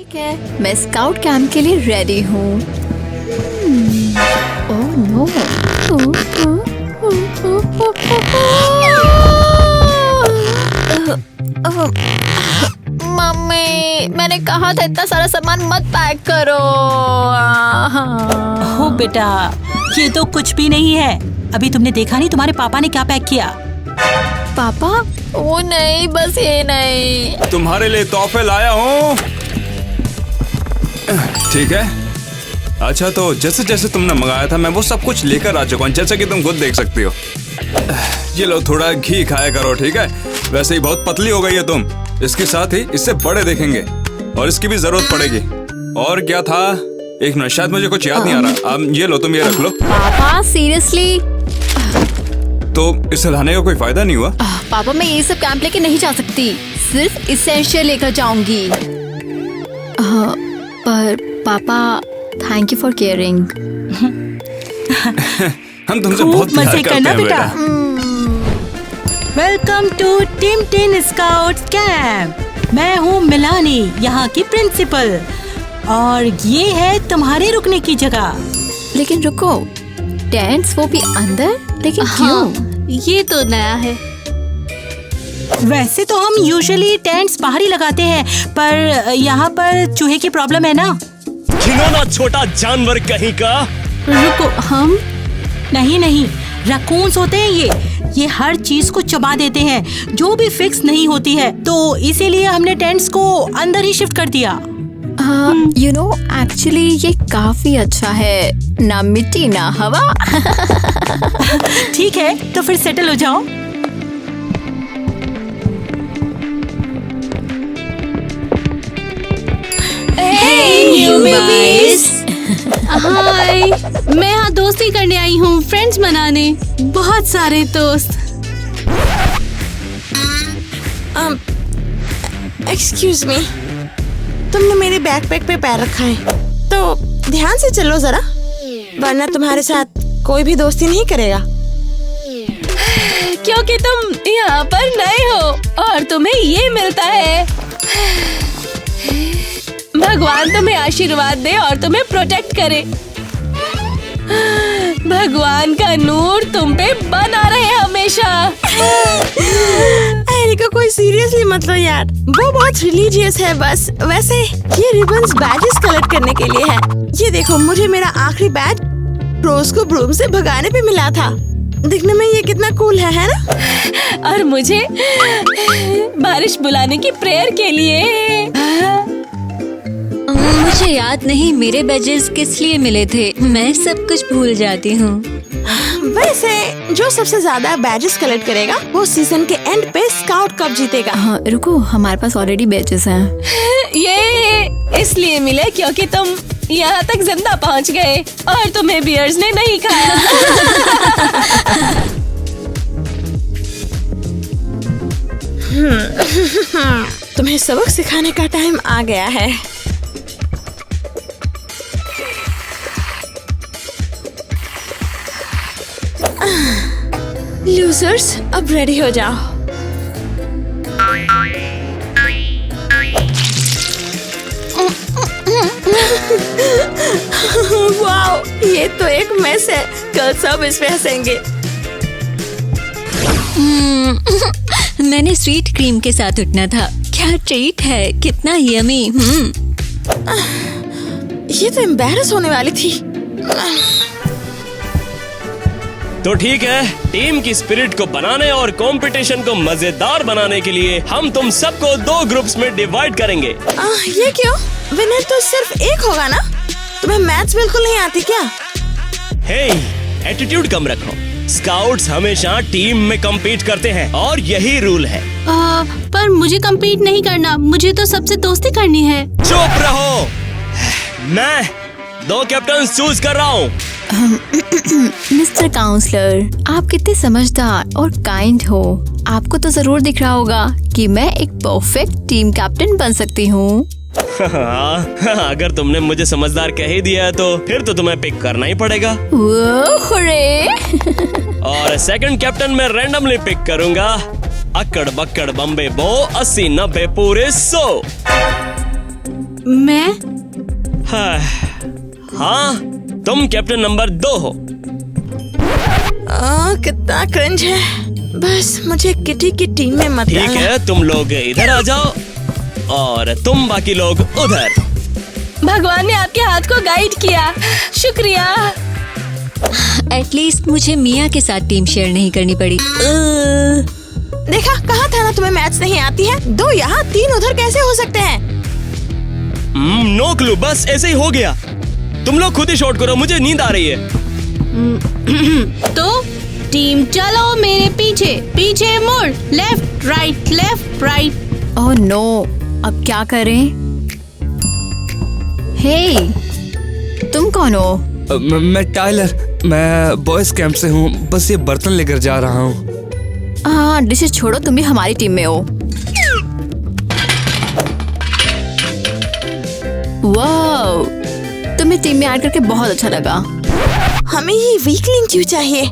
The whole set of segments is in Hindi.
ठीक है, मैं स्काउट कैंप के लिए रेडी हूँ। Oh no. मम्मी, मैंने कहा था इतना सारा सामान मत पैक करो। हो बेटा, ये तो कुछ भी नहीं है। अभी तुमने देखा नहीं तुम्हारे पापा ने क्या पैक किया? पापा? वो नहीं, बस ये नहीं। तुम्हारे लिए तोहफे लाया हूँ। ठीक है, अच्छा तो जैसे जैसे तुमने मंगाया था मैं वो सब कुछ लेकर आ चुका हूँ, जैसे कि तुम खुद देख सकती हो। ये लो, थोड़ा घी खाया करो, ठीक है? वैसे ही बहुत पतली हो गई है तुम। इसके साथ ही इससे बड़े दिखेंगे और इसकी भी जरूरत पड़ेगी। और क्या था, एक मिनट, शायद मुझे कुछ याद नहीं आ रहा। अब ये लो, तुम ये रख लो। पापा सीरियसली? तो इसे लाने का कोई फायदा नहीं हुआ? पापा, मैं ये सब कैंप लेके नहीं जा सकती, सिर्फ इसेंशियल लेकर जाऊंगी। पर पापा, थैंक यू फॉर केयरिंग। हम तुमसे बहुत प्यार मजे करते करना हैं बेटा। बेटा। Welcome to team 10 scouts camp. मैं हूँ मिलानी, यहाँ की प्रिंसिपल, और ये है तुम्हारे रुकने की जगह। लेकिन रुको, टेंट्स वो भी अंदर? लेकिन क्यों? ये तो नया है। वैसे तो हम यूजुअली टेंट्स बाहर ही लगाते हैं, पर यहाँ पर चूहे की प्रॉब्लम है ना। घिनौना छोटा जानवर कहीं का। रुको, हम नहीं, रकून्स होते हैं ये हर चीज को चबा देते हैं जो भी फिक्स नहीं होती है, तो इसीलिए हमने टेंट्स को अंदर ही शिफ्ट कर दिया। यू नो, एक्चुअली ये काफी अच्छा है, ना मिट्टी ना हवा। ठीक है, तो फिर सेटल हो जाओ। हाय, मैं यहाँ दोस्ती करने आई हूँ, फ्रेंड्स मनाने, बहुत सारे दोस्त। एक्सक्यूज मी, तुमने मेरे बैकपैक पे पैर रखा है, तो ध्यान से चलो जरा, वरना तुम्हारे साथ कोई भी दोस्ती नहीं करेगा। क्योंकि तुम यहाँ पर नए हो और तुम्हें ये मिलता है। भगवान तुम्हें आशीर्वाद दे और तुम्हें प्रोटेक्ट करे। भगवान का नूर तुम पे बना रहे हमेशा। एरिका, कोई सीरियसली मत लो यार, वो बहुत रिलीजियस है बस। वैसे ये रिबन्स बैजेस कलेक्ट करने के लिए है। ये देखो, मुझे मेरा आखिरी बैज रोज को ब्रूम से भगाने पे मिला था। दिखने में ये कितना कूल है ना? और मुझे बारिश बुलाने की प्रेयर के लिए। मुझे याद नहीं मेरे बैजेस किस लिए मिले थे, मैं सब कुछ भूल जाती हूँ। वैसे जो सबसे ज्यादा बैजेस कलेक्ट करेगा वो सीजन के एंड पे स्काउट कप जीतेगा। हाँ, रुको, हमारे पास ऑलरेडी बैचेस हैं। ये इसलिए मिले क्योंकि तुम यहाँ तक जिंदा पहुँच गए और तुम्हें बियर्स ने नहीं खाया। तुम्हें सबक सिखाने का टाइम आ गया है। लूजर्स, अब रेडी हो जाओ। वाओ, ये तो एक मेस है, कल सब इस पे हंसेंगे। मैंने स्वीट क्रीम के साथ उठना था। क्या ट्रीट है, कितना यमी। ये तो एम्बैरस होने वाली थी। तो ठीक है, टीम की स्पिरिट को बनाने और कंपटीशन को मजेदार बनाने के लिए हम तुम सबको 2 ग्रुप्स में डिवाइड करेंगे। ये क्यों? विनर तो सिर्फ एक होगा ना? तुम्हें मैथ्स बिल्कुल नहीं आती क्या? हे, एटीट्यूड कम रखो। स्काउट्स हमेशा टीम में compete करते हैं और यही रूल है। पर मुझे compete नहीं करना, मुझे तो सबसे दोस्ती करनी है। चुप रहो, मैं 2 कैप्टन चूज कर रहा हूँ। मिस्टर काउंसलर, आप कितने समझदार और काइंड हो। आपको तो जरूर दिख रहा होगा कि मैं एक परफेक्ट टीम कैप्टन बन सकती हूँ। अगर तुमने मुझे समझदार कह ही दिया है तो फिर तो तुम्हें पिक करना ही पड़ेगा। और सेकंड कैप्टन मैं रैंडमली पिक करूंगा। अक्कड़ बक्कड़ बम्बे बो 80 90 पूरे 100। मैं हाँ, तुम कैप्टन नंबर 2 हो। कितना क्रिंज है। बस मुझे किटी की टीम में मत ठीक डालना। है, तुम लोग इधर आ जाओ और तुम बाकी लोग उधर। भगवान ने आपके हाथ को गाइड किया, शुक्रिया। एटलीस्ट मुझे मिया के साथ टीम शेयर नहीं करनी पड़ी। देखा, कहा था ना तुम्हें मैथ्स नहीं आती है। 2 यहाँ 3 उधर कैसे हो सकते हैं? नो क्लू, बस ऐसे ही हो गया। तुम लोग खुद ही शॉट करो, मुझे नींद आ रही है। तो टीम चलो मेरे पीछे, पीछे मुड़, लेफ्ट राइट। ओह नो, अब क्या करें? हे, तुम कौन हो? मैं टाइलर, मैं बॉयज कैंप से हूँ। बस ये बर्तन लेकर जा रहा हूँ। हाँ, डिशेस छोड़ो, तुम भी हमारी टीम में हो। वाओ, तुम्हें टीम में ऐड करके बहुत अच्छा लगा। हमें ये वीकलिंग क्यों चाहिए?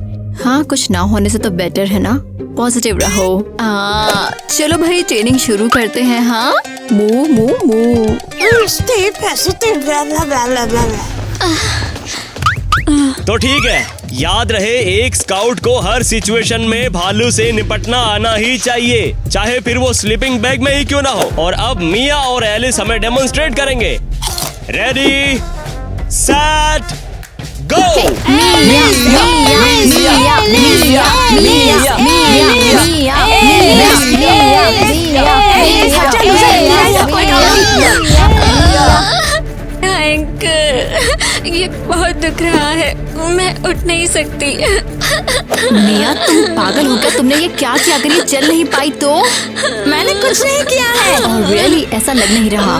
हाँ, कुछ ना होने से तो बेटर है ना। पॉजिटिव रहो। चलो भाई, ट्रेनिंग शुरू करते हैं। हाँ, मूव। तो ठीक है, याद रहे एक स्काउट को हर सिचुएशन में भालू से निपटना आना ही चाहिए, चाहे फिर वो स्लीपिंग बैग में ही क्यों ना हो। और अब मिया और एलिस हमें डेमोन्स्ट्रेट करेंगे। रेडी, सेट, गो। एंकर, ये बहुत दुख रहा है, मैं उठ नहीं सकती। मिया, तुम पागल हो गया? तुमने ये क्या किया? अगर ये चल नहीं पाई तो? मैंने कुछ नहीं किया है। रियली ऐसा लग नहीं रहा।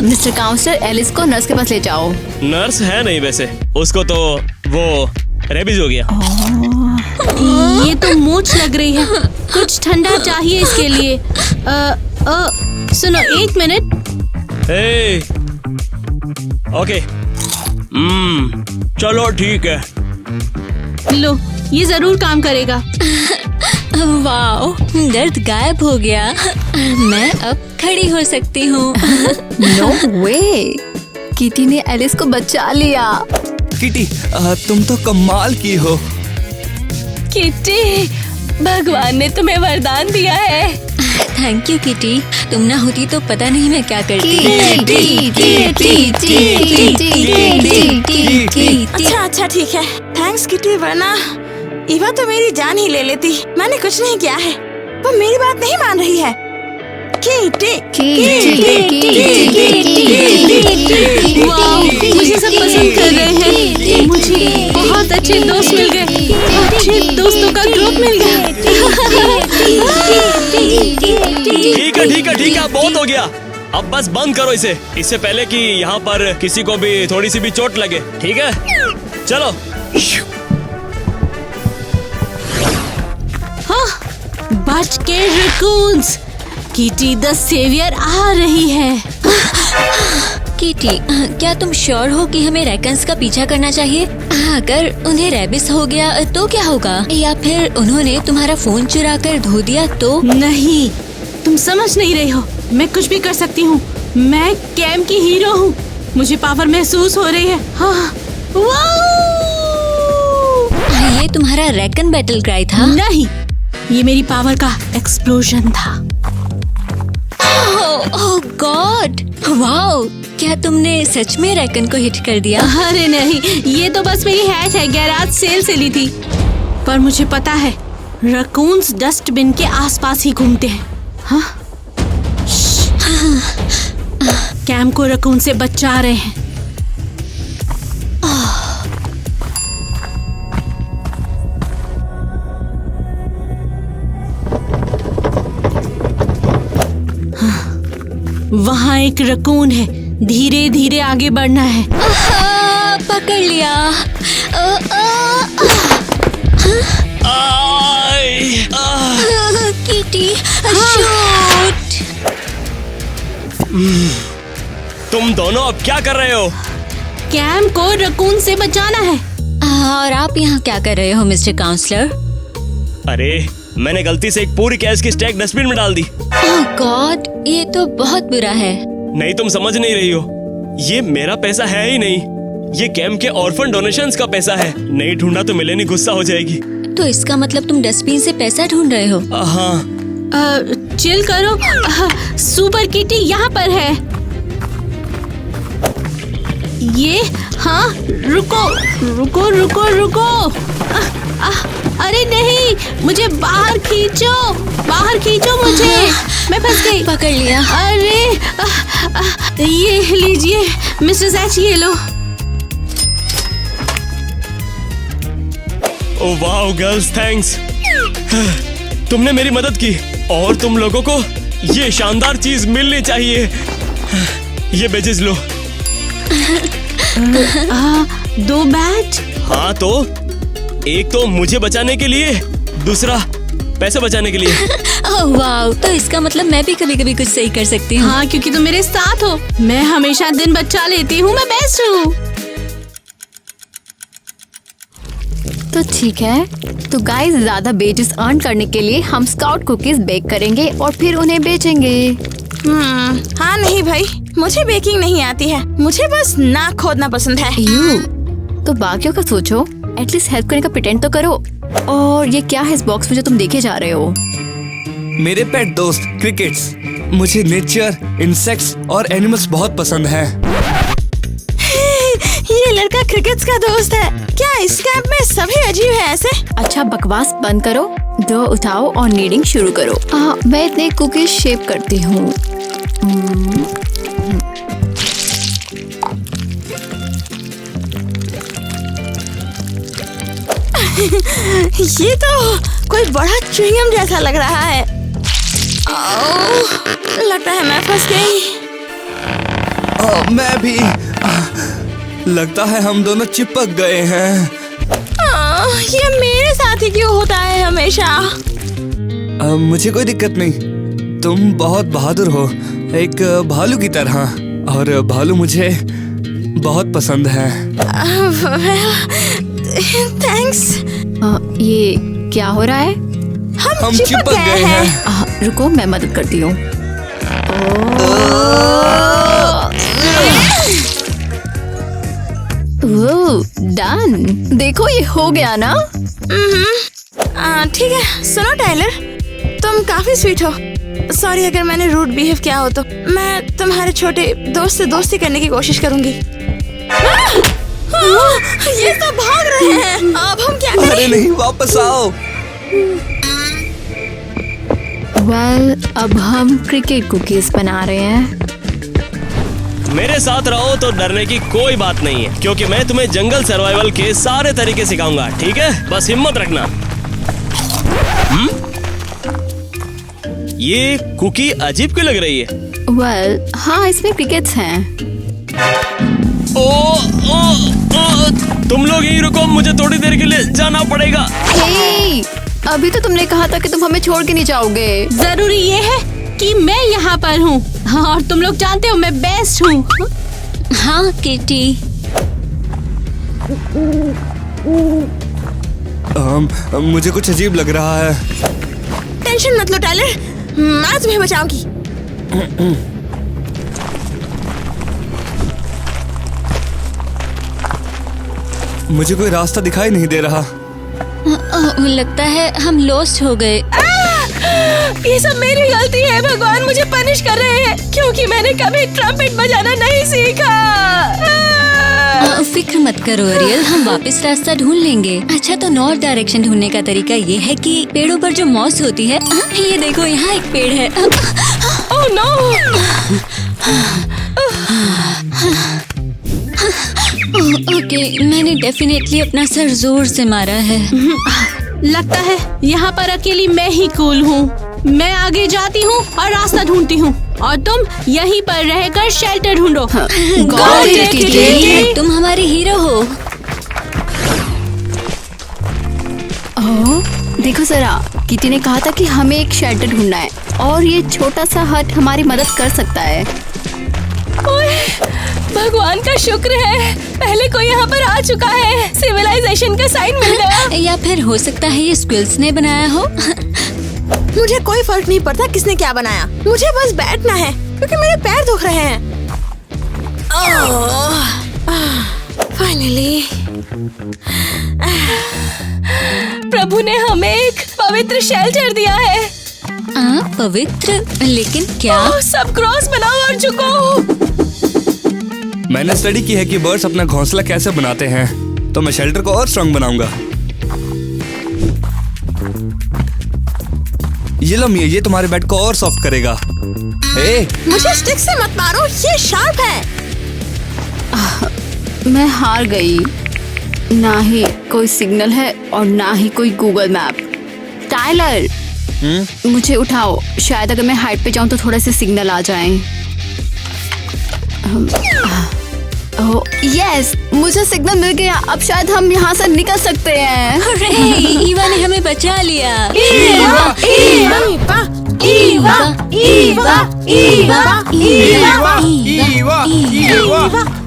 मिस्टर काउंसलर, एलिस को नर्स के पास ले जाओ। नर्स है नहीं वैसे, उसको तो वो रेबीज हो गया। ये तो मूंछ लग रही है, कुछ ठंडा चाहिए इसके लिए। सुनो, 1 मिनट। हे, ओके, चलो ठीक है। लो, ये जरूर काम करेगा। वाओ, दर्द गायब हो गया। मैं अब खड़ी हो सकती हूँ। नो वे, किटी ने एलिस को बचा लिया। किटी, तुम तो कमाल की हो। किटी, भगवान ने तुम्हें वरदान दिया है। थैंक यू किटी, तुम ना होती तो पता नहीं मैं क्या करती। अच्छा ठीक है, थैंक्स किटी, वरना ईवा तो मेरी जान ही ले लेती। मैंने कुछ नहीं किया है, वो मेरी बात नहीं मान रही है। वाओ, मुझे सब पसंद कर रहे हैं। मुझे बहुत अच्छे दोस्त मिल गए, अच्छे दोस्तों का ग्रुप मिल गया। ठीक है, बहुत हो गया। अब बस बंद करो इसे, इससे पहले कि यहाँ पर किसी को भी थोड़ी सी भी चोट लगे। ठीक है, चलो। हाँ, बच के रकून्स, किटी द सेवियर आ रही है। किटी, क्या तुम श्योर हो कि हमें रैकन्स का पीछा करना चाहिए? अगर उन्हें रेबिस हो गया तो क्या होगा? या फिर उन्होंने तुम्हारा फोन चुरा कर धो दिया तो? नहीं, तुम समझ नहीं रही हो। मैं कुछ भी कर सकती हूँ। मैं कैम्प की हीरो हूँ। मुझे पावर महसूस हो रही है। हाँ, ये तुम्हारा रैकन बैटल क्राई था? नहीं, ये मेरी पावर का एक्सप्लोजन था। ओह गॉड, वाओ, क्या तुमने सच में रैकन को हिट कर दिया? अरे नहीं, ये तो बस मेरी हैट है, गैराज सेल से ली थी। पर मुझे पता है, रकून्स डस्टबिन के आसपास ही घूमते हैं। हाँ? कैम को रकून से बचा रहे हैं। वहाँ एक रकून है, धीरे धीरे आगे बढ़ना है। पकड़ लिया। Kitty, shoot. तुम दोनों अब क्या कर रहे हो? कैम को रकून से बचाना है। और आप यहाँ क्या कर रहे हो मिस्टर काउंसलर? अरे, मैंने गलती से एक पूरी कैश की स्टैक डस्टबिन में डाल दी। ओह गॉड, ये तो बहुत बुरा है। नहीं, तुम समझ नहीं रही हो। ये मेरा पैसा है ही नहीं, ये कैंप के ऑर्फन डोनेशंस का पैसा है। नहीं ढूंढा तो मिलेनी गुस्सा हो जाएगी। तो इसका मतलब तुम डस्टबिन से पैसा ढूंढ रहे हो? हाँ। चिल करो। सुपर किटी यहाँ पर है। ये हाँ, रुको रुको रुको रुको। अरे नहीं, मुझे बाहर खींचो मुझे। मैं फंस गई। पकड़ लिया। अरे ये लीजिए मिस्टर सैच, ये लो। Oh wow girls, thanks. तुमने मेरी मदद की और तुम लोगों को ये शानदार चीज मिलनी चाहिए। ये बेजेस लो। 2 बैट। हाँ तो एक तो मुझे बचाने के लिए, दूसरा पैसे बचाने के लिए। ओह वाओ, तो इसका मतलब मैं भी कभी कभी कुछ सही कर सकती हूँ। हाँ, क्योंकि तुम मेरे साथ हो। मैं हमेशा दिन बचा लेती हूँ, मैं बेस्ट हूँ। तो ठीक है, तो गाइस ज्यादा बेजेस अर्न करने के लिए हम स्काउट कुकीज बेक करेंगे और फिर उन्हें बेचेंगे। हाँ नहीं भाई, मुझे बेकिंग नहीं आती है, मुझे बस नाक खोदना पसंद है। तो बाकियों का सोचो, एटलीस्ट हेल्प करने का प्रिटेंड तो करो। और ये क्या है इस बॉक्स में जो तुम देखे जा रहे हो? मेरे पेट दोस्त क्रिकेट्स। मुझे नेचर, इंसेक्ट्स और एनिमल्स बहुत पसंद है। ये लड़का क्रिकेट्स का दोस्त है। क्या इस कैंप में सभी अजीब है ऐसे? अच्छा बकवास बंद करो, डो उठाओ और नीडिंग शुरू करो। मैं इतने कुकीज शेप करती हूँ। ये तो कोई बड़ा च्युइंगम जैसा लग रहा है। लगता है मैं फंस गई। मैं भी। लगता है हम दोनों चिपक गए हैं। ये मेरे साथ ही क्यों होता है हमेशा? मुझे कोई दिक्कत नहीं, तुम बहुत बहादुर हो, एक भालू की तरह। और भालू मुझे बहुत पसंद है। थैंक्स। ये क्या हो रहा है? हम चिपक गए हैं। रुको, मैं मदद करती हूँ। डन। देखो ये हो गया ना। ठीक है, सुनो टाइलर, तुम काफी स्वीट हो। सॉरी अगर मैंने रूड बिहेव किया हो तो। मैं तुम्हारे छोटे दोस्त से दोस्ती करने की कोशिश करूंगी। ये सब भाग रहे हैं, अब हम क्या करें? अरे नहीं, वापस आओ। अब हम क्रिकेट कुकीज बना रहे हैं। मेरे साथ रहो तो डरने की कोई बात नहीं है, क्योंकि मैं तुम्हें जंगल सर्वाइवल के सारे तरीके सिखाऊंगा। ठीक है, बस हिम्मत रखना। ये कुकी अजीब क्यों लग रही है? हाँ, इसमें क्रिकेट्स हैं। तुम लोग यहीं रुको, मुझे थोड़ी देर के लिए जाना पड़ेगा। अभी तो तुमने कहा था कि तुम हमें छोड़ के नहीं जाओगे। जरूरी ये है कि मैं यहाँ पर हूँ। हाँ, और तुम लोग जानते हो मैं बेस्ट हूँ। हाँ किटी। मुझे कुछ अजीब लग रहा है। टेंशन मत लो टाइलर, मैं तुम्हें बचाऊंगी। मुझे कोई रास्ता दिखाई नहीं दे रहा। लगता है हम लॉस्ट हो गए। ये सब मेरी गलती है, भगवान मुझे पनिश कर रहे हैं क्योंकि मैंने कभी ट्रम्पेट बजाना नहीं सीखा। फिक्र मत करो अरियल, हम वापस रास्ता ढूंढ लेंगे। अच्छा, तो नॉर्थ डायरेक्शन ढूंढने का तरीका ये है कि पेड़ों पर जो मॉस होती है, ये देखो यहाँ एक पेड़ है। Oh no! ओके, मैंने डेफिनेटली अपना सर जोर से मारा है। लगता है यहाँ पर अकेली मैं ही कूल हूँ। मैं आगे जाती हूँ और रास्ता ढूंढती हूँ और तुम यहीं पर रहकर शेल्टर ढूंढो। तुम हमारे हीरो हो। देखो जरा, किटी ने कहा था कि हमें एक शेल्टर ढूंढना है और ये छोटा सा हट हमारी मदद कर सकता है। भगवान का शुक्र है, पहले कोई यहाँ पर आ चुका है। सिविलाइजेशन का साइन मिल गया। या फिर हो सकता है ये स्क्विल्स ने बनाया हो। मुझे कोई फर्क नहीं पड़ता किसने क्या बनाया, मुझे बस बैठना है। क्योंकि मेरे पैर दुख रहे हैं। फाइनली प्रभु ने हमें एक पवित्र शेल्टर दिया है। पवित्र? लेकिन क्या? सब क्रॉस बनाओ और झुको। मैंने स्टडी की है कि बर्ड्स अपना घोंसला कैसे बनाते हैं, तो मैं शेल्टर को और स्ट्रांग बनाऊंगा। ये लो मिया, ये तुम्हारे बेड को और सॉफ्ट करेगा। मुझे स्टिक से मत मारो, ये शार्प है। मैं हार गई। ना ही कोई सिग्नल है और ना ही कोई गूगल मैप। टाइलर, मुझे उठाओ। शायद अगर मैं हाइट पे जाऊं तो थोड़ा से सिग्नल आ जाए। यस, मुझे सिग्नल मिल गया। अब शायद हम यहाँ से निकल सकते हैं। अरे, ईवा ने हमें बचा लिया। ईवा, ईवा, ईवा, ईवा, ईवा, ईवा, ईवा,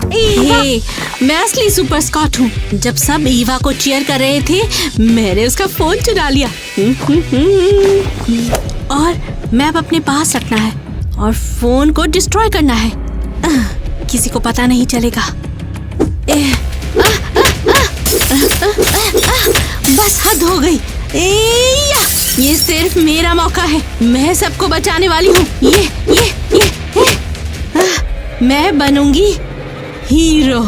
हे, मैं असली सुपर स्कॉट हूँ। जब सब ईवा को चीयर कर रहे थे, मैंने उसका फोन चुरा लिया। और मैप अपने पास रखना है और फोन को डिस्ट्रॉय करना है। किसी को पता नहीं चलेगा। बस हद हो गई। ये सिर्फ मेरा मौका है। मैं सबको बचाने वाली हूँ। ये मैं बनूंगी हीरो।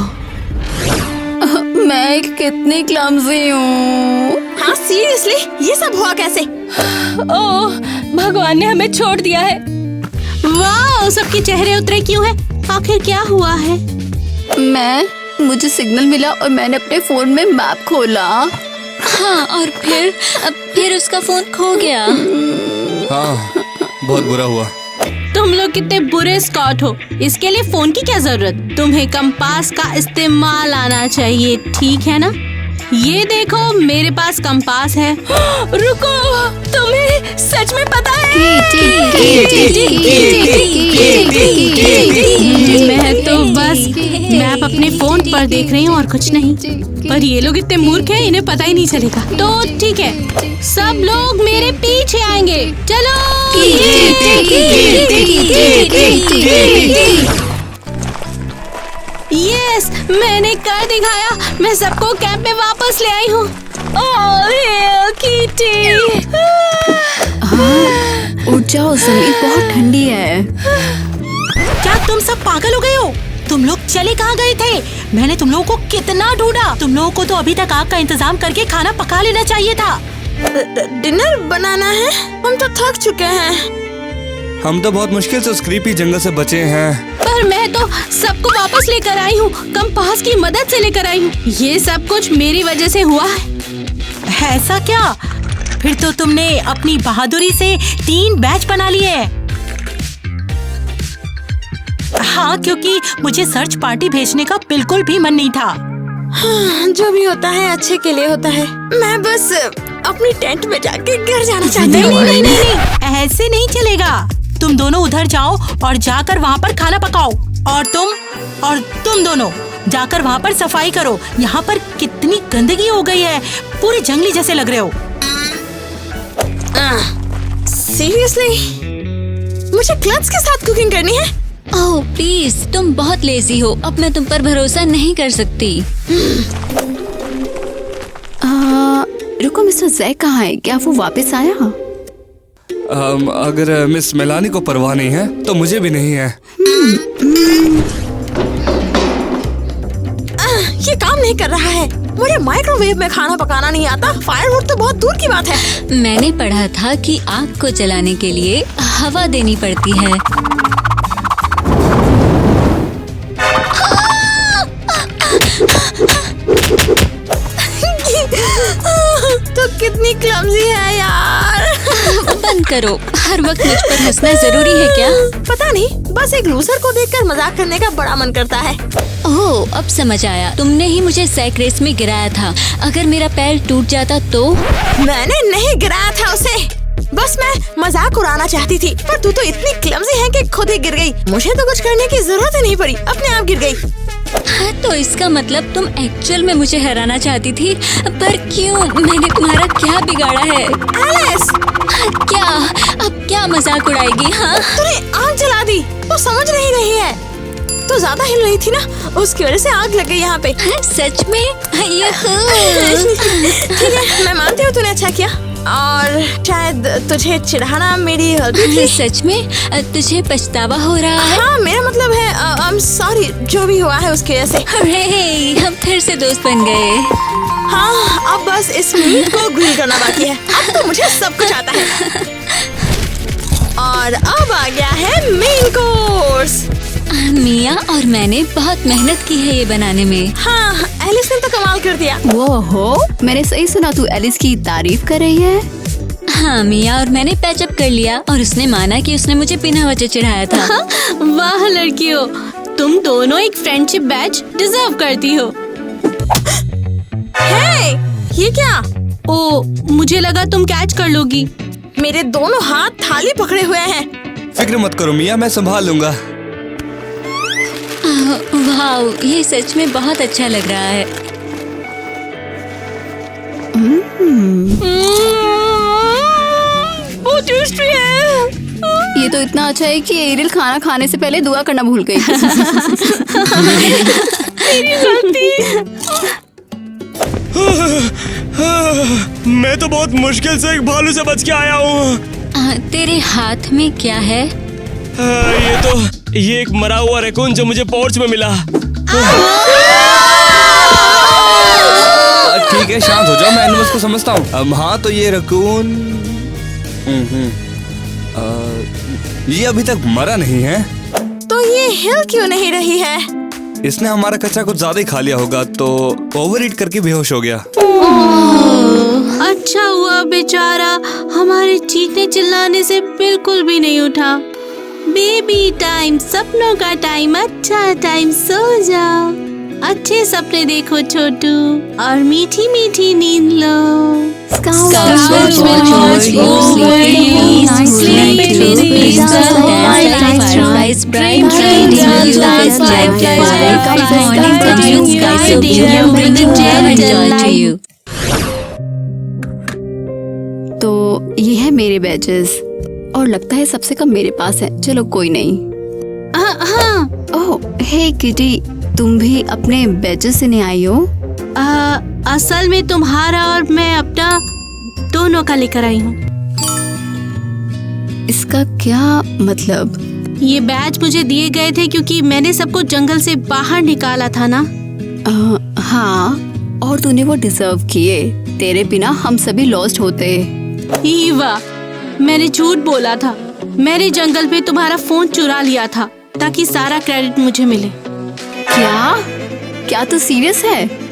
मैं कितनी क्लमजी हूँ। हाँ सीरियसली, ये सब हुआ कैसे? ओह, भगवान ने हमें छोड़ दिया है। वाह, सबके चेहरे उतरे क्यों हैं? आखिर क्या हुआ है? मुझे सिग्नल मिला और मैंने अपने फोन में मैप खोला। हाँ, और फिर उसका फोन खो गया। हाँ, बहुत बुरा हुआ। तुम लोग कितने बुरे स्कॉट हो। इसके लिए फोन की क्या जरूरत? तुम्हें कंपास का इस्तेमाल आना चाहिए, ठीक है ना? ये देखो, मेरे पास कंपास है। रुको, तुम्हें सच में पता है? मैं तो बस मैप अपने फोन पर देख रही हूँ और कुछ नहीं। पर ये लोग इतने मूर्ख हैं, इन्हें पता ही नहीं चलेगा। तो ठीक है, सब लोग मेरे पीछे आएंगे। चलो। यस, मैंने कर दिखाया। मैं सबको कैंप में वापस ले आई हूँ। ओह कीटी, उठ जाओ, जमीन बहुत ठंडी है। क्या तुम सब पागल हो गए हो? तुम लोग चले कहाँ गए थे? मैंने तुम लोगों को कितना ढूंढा। तुम लोगों को तो अभी तक आग का इंतजाम करके खाना पका लेना चाहिए था। डिनर बनाना है। हम तो थक चुके हैं। हम तो बहुत मुश्किल से उस क्रीपी जंगल से बचे हैं। पर मैं तो सबको वापस लेकर आई हूँ। कंपास की मदद से लेकर आई हूँ। ये सब कुछ मेरी वजह से हुआ है। ऐसा क्या? फिर तो तुमने अपनी बहादुरी से 3 बैच बना लिए। हाँ, क्योंकि मुझे सर्च पार्टी भेजने का बिल्कुल भी मन नहीं था। हाँ, जो भी होता है अच्छे के लिए होता है। मैं बस अपनी टेंट में जाके घर जाना चाहती हूँ। नहीं, ऐसे नहीं चलेगा। तुम दोनों उधर जाओ और जाकर वहाँ पर खाना पकाओ। और तुम दोनों जाकर वहाँ पर सफाई करो। यहाँ पर कितनी गंदगी हो गई है, पूरे जंगली जैसे लग रहे हो। सीरियसली, मुझे क्लब्स के साथ कुकिंग करनी है। ओह प्लीज, तुम बहुत लेजी हो। अब मैं तुम पर भरोसा नहीं कर सकती। रुको, मिस्टर जैक कहाँ है? क्या वो वापस आया? अगर मिस मेलानी को परवाह नहीं है तो मुझे भी नहीं है। ये काम नहीं कर रहा है। मुझे माइक्रोवेव में खाना पकाना नहीं आता। फायरवुड तो बहुत दूर की बात है। मैंने पढ़ा था कि आग को जलाने के लिए हवा देनी पड़ती है। तो कितनी क्लमजी है यार। बंद करो, हर वक्त मुझ पर हंसना जरूरी है क्या? पता नहीं, बस एक लूजर को देखकर मजाक करने का बड़ा मन करता है। ओह, अब समझ आया। तुमने ही मुझे सैक रेस में गिराया था। अगर मेरा पैर टूट जाता तो? मैंने नहीं गिराया था उसे, बस मैं मजाक उड़ाना चाहती थी। पर तू तो इतनी क्लमजी है कि खुद ही गिर गई। मुझे तो कुछ करने की जरूरत ही नहीं पड़ी, अपने आप गिर गई। हाँ, तो इसका मतलब तुम एक्चुअल में मुझे हराना चाहती थी। पर क्यों? मैंने तुम्हारा क्या बिगाड़ा है? एलिस! क्या? अब क्या मजाक उड़ाएगी। हाँ तूने आग जला दी, वो समझ नहीं रही है। तो ज्यादा हिल रही थी ना, उसकी वजह से आग लग गई यहाँ पे। सच में? ठीक है, मैं मानती हूँ तूने अच्छा किया, और शायद तुझे चिढ़ाना मेरी गलती थी। सच में? तुझे पछतावा हो रहा है? हाँ, मेरा मतलब है आई एम सॉरी जो भी हुआ है उसकी वजह से। अरे, हम फिर से दोस्त बन गए। हाँ, अब बस इस मीट को ग्रिल करना बाकी है। अब तो मुझे सब कुछ आता है। और अब आ गया है मेन कोर्स। मिया और मैंने बहुत मेहनत की है ये बनाने में। हाँ, एलिस ने तो कमाल कर दिया। वो हो, मैंने सही सुना, तू एलिस की तारीफ कर रही है? हाँ, मिया और मैंने पैचअप कर लिया और उसने माना कि उसने मुझे बिना वजह चिढ़ाया था। वाह लड़कियों, तुम दोनों एक फ्रेंडशिप बैच डिजर्व करती हो। हे, ये क्या? ओ, मुझे लगा तुम कैच कर लोगी। मेरे दोनों हाथ थाली पकड़े हुए हैं। फिक्र मत करो मिया, मैं संभाल लूंगा। वाह, ये सच में बहुत अच्छा लग रहा है। वो टेस्टी है। ये तो इतना अच्छा है कि एरियल खाना खाने से पहले दुआ करना भूल गई। मेरी गलती। मैं तो बहुत मुश्किल से एक भालू से बच के आया हूँ। तेरे हाथ में क्या है? ये एक मरा हुआ रैकून जो मुझे पोर्च में मिला। ठीक है, शांत हो जाओ, मैं एनिमल्स को समझता हूँ। हाँ, तो ये रकून ये अभी तक मरा नहीं है। तो ये हिल क्यों नहीं रही है? इसने हमारा कच्चा कुछ ज्यादा ही खा लिया होगा, तो ओवर ईट करके बेहोश हो गया। अच्छा हुआ बेचारा हमारे चीखने चिल्लाने से बिल्कुल भी नहीं उठा। बेबी टाइम, सपनों का टाइम, अच्छा टाइम, सो जाओ। अच्छे सपने देखो छोटू, और मीठी मीठी नींद लो। Scouts will watch over you, sleep in peace, dance like fireflies, bright radiant lights like fireflies, morning comes, skies so blue, bringing love and joy to you. तो ये है मेरे बैजेस, और लगता है सबसे कम मेरे पास है। चलो कोई नहीं। हाँ, ओह, हे किटी, तुम भी अपने बैजेस से नहीं आई हो? असल में तुम्हारा और मैं अपना दोनों का लेकर आई हूँ। इसका क्या मतलब? ये बैज मुझे दिए गए थे क्योंकि मैंने सबको जंगल से बाहर निकाला था ना। हाँ, और तूने वो डिजर्व किए। तेरे बिना हम सभी लॉस्ट होते। ईवा, मैंने झूठ बोला था। मैंने जंगल में तुम्हारा फोन चुरा लिया था ताकि सारा क्रेडिट मुझे मिले। क्या तू सीरियस है?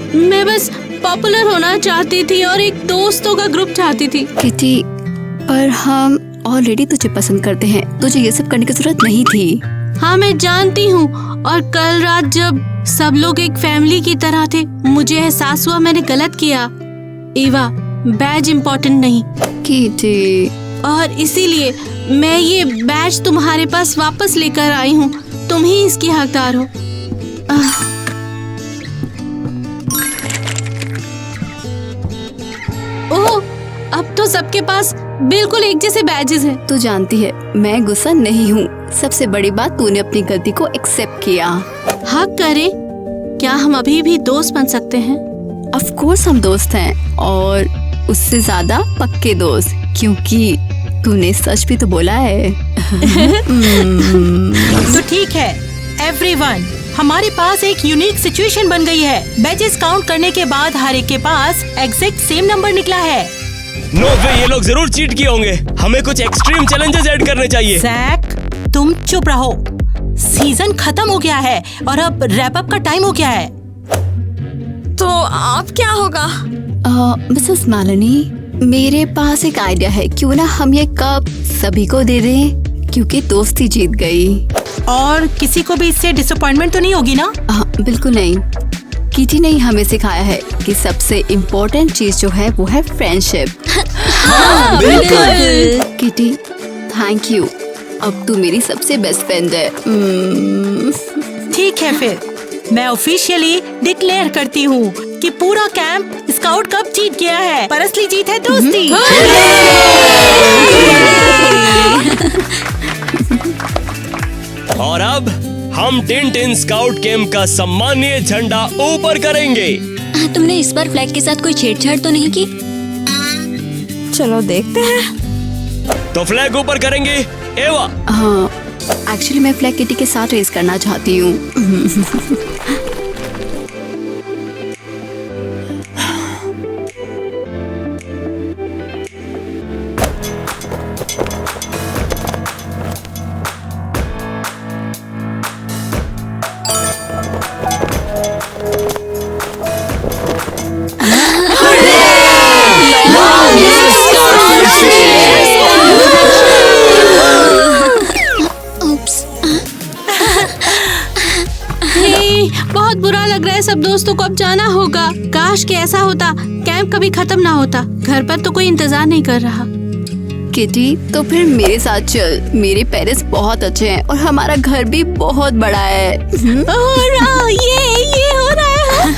मैं बस पॉपुलर होना चाहती थी और एक दोस्तों का ग्रुप चाहती थी। किटी, पर हम ऑलरेडी तुझे पसंद करते हैं, तुझे ये सब करने की जरूरत नहीं थी। हाँ, मैं जानती हूँ, और कल रात जब सब लोग एक फैमिली की तरह थे, मुझे एहसास हुआ मैंने गलत किया। ईवा, बैज इम्पोर्टेंट नहीं। किटी, और इसीलिए मैं ये बैज तुम्हारे पास वापस लेकर आई हूँ। तुम ही इसकी हकदार हो। ओह, अब तो सबके पास बिल्कुल एक जैसे बैजेस हैं। तू जानती है मैं गुस्सा नहीं हूँ। सबसे बड़ी बात, तूने अपनी गलती को एक्सेप्ट किया। हक करे, क्या हम अभी भी दोस्त बन सकते हैं? ऑफ कोर्स हम दोस्त हैं, और उससे ज्यादा पक्के दोस्त, क्योंकि तूने सच भी तो बोला है। तो ठीक है एवरीवन, हमारे पास एक यूनिक सिचुएशन बन गई है। बैजेस काउंट करने के बाद हर एक के पास एग्जैक्ट सेम नंबर निकला है। नो वे, ये लोग जरूर चीट किए होंगे। हमें कुछ एक्सट्रीम चैलेंजेस ऐड करने चाहिए। जैक, तुम चुप रहो। सीजन खत्म हो गया है और अब रैप अप का टाइम हो गया है। तो अब क्या होगा? मिसेस मालिनी, मेरे पास एक आइडिया है। क्यों ना हम ये कप सभी को दे दें, क्योंकि दोस्ती जीत गई। और किसी को भी इससे डिसअपॉइंटमेंट तो नहीं होगी ना? बिल्कुल नहीं। किटी ने हमें सिखाया है कि सबसे इम्पोर्टेंट चीज जो है वो है फ्रेंडशिप। हाँ, बिल्कुल। Kitty, thank you. अब तू मेरी सबसे बेस्ट फ्रेंड है। ठीक है, फिर मैं ऑफिशियली डिक्लेयर करती हूँ कि पूरा कैंप स्काउट कप जीत गया है, पर असली जीत है दोस्ती। और अब हम टिन स्काउट कैंप का सम्मानीय झंडा ऊपर करेंगे। तुमने इस बार फ्लैग के साथ कोई छेड़छाड़ तो नहीं की? चलो देखते हैं। तो फ्लैग ऊपर करेंगे एवा। हाँ, एक्चुअली मैं फ्लैग किटी के साथ रेस करना चाहती हूँ। बहुत बुरा लग रहा है, सब दोस्तों को अब जाना होगा। काश कि ऐसा होता, कैंप कभी खत्म ना होता। घर पर तो कोई इंतजार नहीं कर रहा। किटी, तो फिर मेरे साथ चल। मेरे पेरेंट्स बहुत अच्छे हैं और हमारा घर भी बहुत बड़ा है। ये हो रहा है।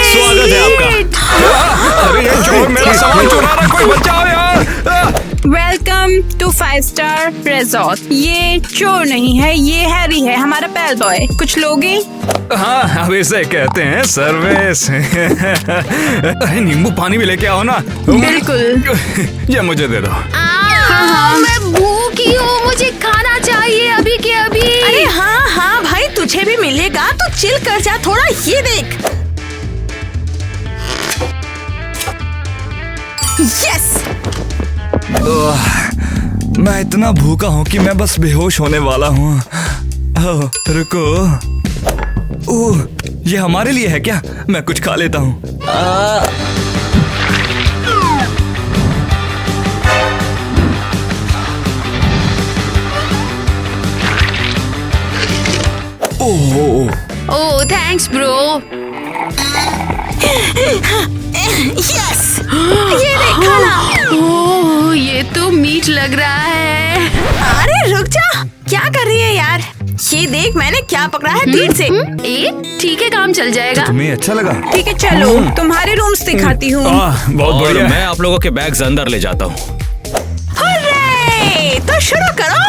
स्वागत है आपका। अरे ये चोर मेरा सामान चुरा रहा है, कोई बचाओ यार। Welcome to 5 star resort. ये चोर नहीं है, ये हैरी है, हमारा बेल बॉय। कुछ लोगे? हाँ, अब इसे कहते हैं सर्विस। नींबू पानी भी लेके आओ ना। बिल्कुल। ये मुझे दे दो। हाँ, मैं भूखी हूँ, मुझे खाना चाहिए अभी के अभी। अरे हाँ हाँ भाई, तुझे भी मिलेगा, तो चिल कर जा थोड़ा। ये देख। यस। मैं इतना भूखा हूँ कि मैं बस बेहोश होने वाला हूँ। ओह, रुको। ओह, ये हमारे लिए है क्या? मैं कुछ खा लेता हूँ। ओह, थैंक्स ब्रो। यस। ये देख खाना। ओह, ये तो मीठ लग रहा है। अरे रुक जा, क्या कर रही है यार? ये देख मैंने क्या पकड़ा है तीर से। ठीक है, काम चल जाएगा। तुम्हें अच्छा लगा? ठीक है, चलो तुम्हारे रूम्स दिखाती हूँ। बहुत और बढ़िया। मैं आप लोगों के बैग्स अंदर ले जाता हूँ। अरे तो शुरू करो।